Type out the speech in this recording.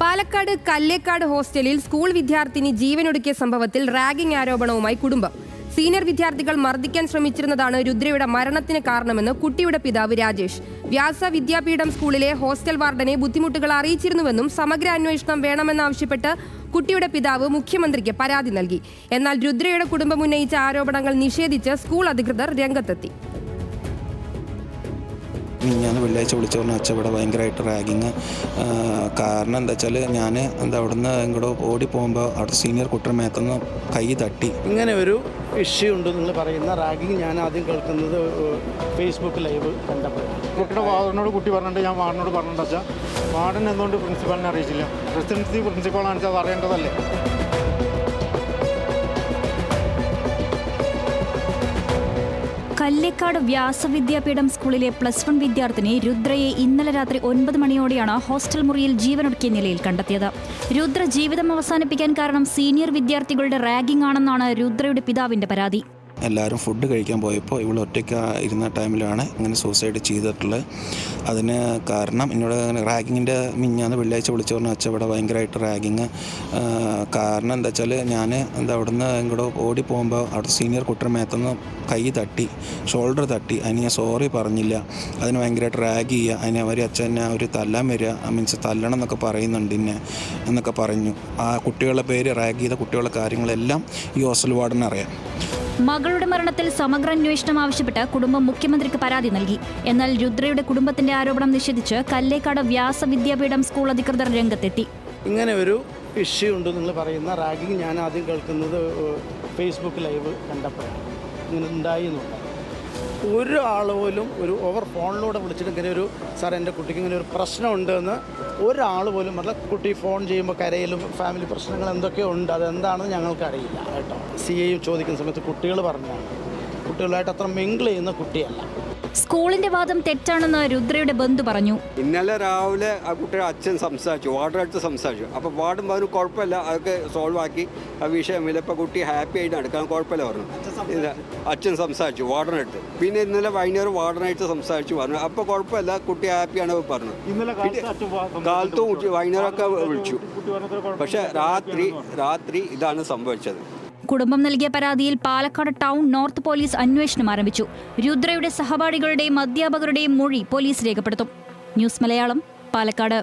പാലക്കാട് കല്ലേക്കാട് ഹോസ്റ്റലിൽ സ്കൂൾ വിദ്യാർത്ഥിനി ജീവനൊടുക്കിയ സംഭവത്തിൽ റാഗിംഗ് ആരോപണവുമായി കുടുംബം. സീനിയർ വിദ്യാർത്ഥികൾ മർദ്ദിക്കാൻ ശ്രമിച്ചിരുന്നതാണ് രുദ്രയുടെ മരണത്തിന് കാരണമെന്ന് കുട്ടിയുടെ പിതാവ് രാജേഷ്. വ്യാസ വിദ്യാപീഠം സ്കൂളിലെ ഹോസ്റ്റൽ വാർഡനെ ബുദ്ധിമുട്ടുകൾ അറിയിച്ചിരുന്നുവെന്നും സമഗ്ര അന്വേഷണം വേണമെന്നാവശ്യപ്പെട്ട് കുട്ടിയുടെ പിതാവ് മുഖ്യമന്ത്രിക്ക് പരാതി നൽകി. എന്നാൽ രുദ്രയുടെ കുടുംബം ഉന്നയിച്ച ആരോപണങ്ങൾ നിഷേധിച്ച് സ്കൂൾ അധികൃതർ രംഗത്തെത്തി. ഞാൻ വെള്ളിയാഴ്ച വിളിച്ചു പറഞ്ഞ അച്ഛൻ ഇവിടെ ഭയങ്കരമായിട്ട് റാഗിങ്. കാരണം എന്താ വെച്ചാൽ ഞാൻ അവിടുന്ന് ഇങ്ങോട്ട് ഓടി പോകുമ്പോൾ അവിടെ സീനിയർ കുട്ടിയുടെ മേത്തുനിന്ന് കൈ തട്ടി. ഇങ്ങനെ ഒരു ഇഷ്യൂ ഉണ്ട് നിങ്ങൾ പറയുന്ന റാഗിങ് ഞാൻ ആദ്യം കേൾക്കുന്നത് ഫേസ്ബുക്ക് ലൈവ് കണ്ടപ്പോൾ. കുട്ടിയുടെ വാർഡനോട് കുട്ടി പറഞ്ഞിട്ട് ഞാൻ വാർഡനോട് പറഞ്ഞിട്ട് വെച്ചാൽ വാർഡൻ എന്തുകൊണ്ട് പ്രിൻസിപ്പാളിനെ അറിയിച്ചില്ല? റെസിഡൻസി പ്രിൻസിപ്പാളാണെന്ന് വെച്ചാൽ അത് അറിയേണ്ടതല്ലേ? കല്ലേക്കാട് വ്യാസവിദ്യാപീഠം സ്കൂളിലെ +1 വിദ്യാർത്ഥിനി രുദ്രയെ ഇന്നലെ രാത്രി 9 മണിയോടെയാണ് ഹോസ്റ്റൽ മുറിയിൽ ജീവനൊടുക്കിയ നിലയിൽ കണ്ടെത്തിയത്. രുദ്ര ജീവിതം അവസാനിപ്പിക്കാൻ കാരണം സീനിയർ വിദ്യാർത്ഥികളുടെ റാഗിംഗ് ആണെന്നാണ് രുദ്രയുടെ പിതാവിന്റെ പരാതി. എല്ലാവരും ഫുഡ് കഴിക്കാൻ പോയപ്പോൾ ഇവൾ ഒറ്റയ്ക്ക് ഇരുന്ന ടൈമിലാണ് ഇങ്ങനെ സൂസൈഡ് ചെയ്തിട്ടുള്ളത്. അതിന് കാരണം എന്നോട് റാഗിങ്ങിൻ്റെ മിഞ്ഞാന്ന് വെള്ളിയാഴ്ച വിളിച്ചു പറഞ്ഞ അച്ഛൻ ഇവിടെ ഭയങ്കരമായിട്ട് റാഗിങ്. കാരണം എന്താ വെച്ചാൽ ഞാൻ അവിടുന്ന് ഇങ്ങോട്ട് ഓടി പോകുമ്പോൾ അവിടെ സീനിയർ കുട്ടിയുടെ മേത്തുനിന്ന് കൈ തട്ടി, ഷോൾഡർ തട്ടി. അതിന് ഞാൻ സോറി പറഞ്ഞില്ല. അതിന് ഭയങ്കരമായിട്ട് റാഗ് ചെയ്യുക. അതിന് അവർ അച്ഛനെ ഒരു തല്ലാൻ വരിക, മീൻസ് തല്ലണം എന്നൊക്കെ പറയുന്നുണ്ട് എന്നൊക്കെ പറഞ്ഞു. ആ കുട്ടികളുടെ പേര്, റാഗ് ചെയ്ത കുട്ടികളുടെ കാര്യങ്ങളെല്ലാം ഈ ഹോസ്റ്റൽ വാർഡന് അറിയാം. മകളുടെ മരണത്തിൽ സമഗ്ര അന്വേഷണം ആവശ്യപ്പെട്ട് കുടുംബം മുഖ്യമന്ത്രിക്ക് പരാതി നൽകി. എന്നാൽ രുദ്രയുടെ കുടുംബത്തിന്റെ ആരോപണം നിഷേധിച്ച് കല്ലേക്കാട് വ്യാസ വിദ്യാപീഠം സ്കൂൾ അധികൃതർ രംഗത്തെത്തി. ഇങ്ങനെ ഒരു ഇഷ്യൂ ഉണ്ട് നിങ്ങൾ പറയുന്ന റാഗിങ് ഞാൻ ആദ്യം കേൾക്കുന്നത് ഫേസ്ബുക്ക് ലൈവ് കണ്ടപ്പോഴാണ്. ഇങ്ങനെ ഉണ്ടായി എന്നുണ്ട്. ഒരാൾ പോലും ഒരു ഓവർ ഫോണിലൂടെ വിളിച്ചിട്ട് ഇങ്ങനെ ഒരു സാർ എൻ്റെ കുട്ടിക്ക് ഇങ്ങനെ ഒരു പ്രശ്നമുണ്ടെന്ന് ഒരാൾ പോലും കുട്ടി ഫോൺ ചെയ്യുമ്പോൾ കരയിലും ഫാമിലി പ്രശ്നങ്ങൾ എന്തൊക്കെയോ ഉണ്ട്. അതെന്താണെന്ന് ഞങ്ങൾക്കറിയില്ല കേട്ടോ. CAയും ചോദിക്കുന്ന സമയത്ത് കുട്ടികൾ പറഞ്ഞതാണ്. കുട്ടികളായിട്ട് അത്ര മിങ്കിൾ ചെയ്യുന്ന കുട്ടിയല്ല. സ്കൂളിന്റെ വാദം തെറ്റാണെന്ന് രുദ്രയുടെ ബന്ധു പറഞ്ഞു. ഇന്നലെ രാവിലെ ആ കുട്ടിയുടെ അച്ഛൻ സംസാരിച്ചു, വാർഡനടുത്ത് സംസാരിച്ചു. അപ്പോൾ വാർഡും പറഞ്ഞു കുഴപ്പമില്ല, അതൊക്കെ സോൾവ് ആക്കി ആ വിഷയമില്ല, ഇപ്പോൾ കുട്ടി ഹാപ്പി ആയിട്ട് നടക്കാൻ കുഴപ്പമില്ല പറഞ്ഞു. അച്ഛൻ സംസാരിച്ചു വാർഡനടുത്ത്. പിന്നെ ഇന്നലെ വൈകുന്നേരം വാർഡനായിട്ട് സംസാരിച്ചു പറഞ്ഞു. അപ്പോൾ കുഴപ്പമില്ല, കുട്ടി ഹാപ്പിയാണ് പറഞ്ഞു. കാലത്തും വൈകുന്നേരമൊക്കെ വിളിച്ചു. പക്ഷെ രാത്രി ഇതാണ് സംഭവിച്ചത്. കുടുംബം നൽകിയ പരാതിയിൽ പാലക്കാട് ടൗൺ നോർത്ത് പോലീസ് അന്വേഷണം ആരംഭിച്ചു. രുദ്രയുടെ സഹപാഠികളുടെയും അധ്യാപകരുടെയും മൊഴി പോലീസ് രേഖപ്പെടുത്തും. ന്യൂസ് മലയാളം, പാലക്കാട്.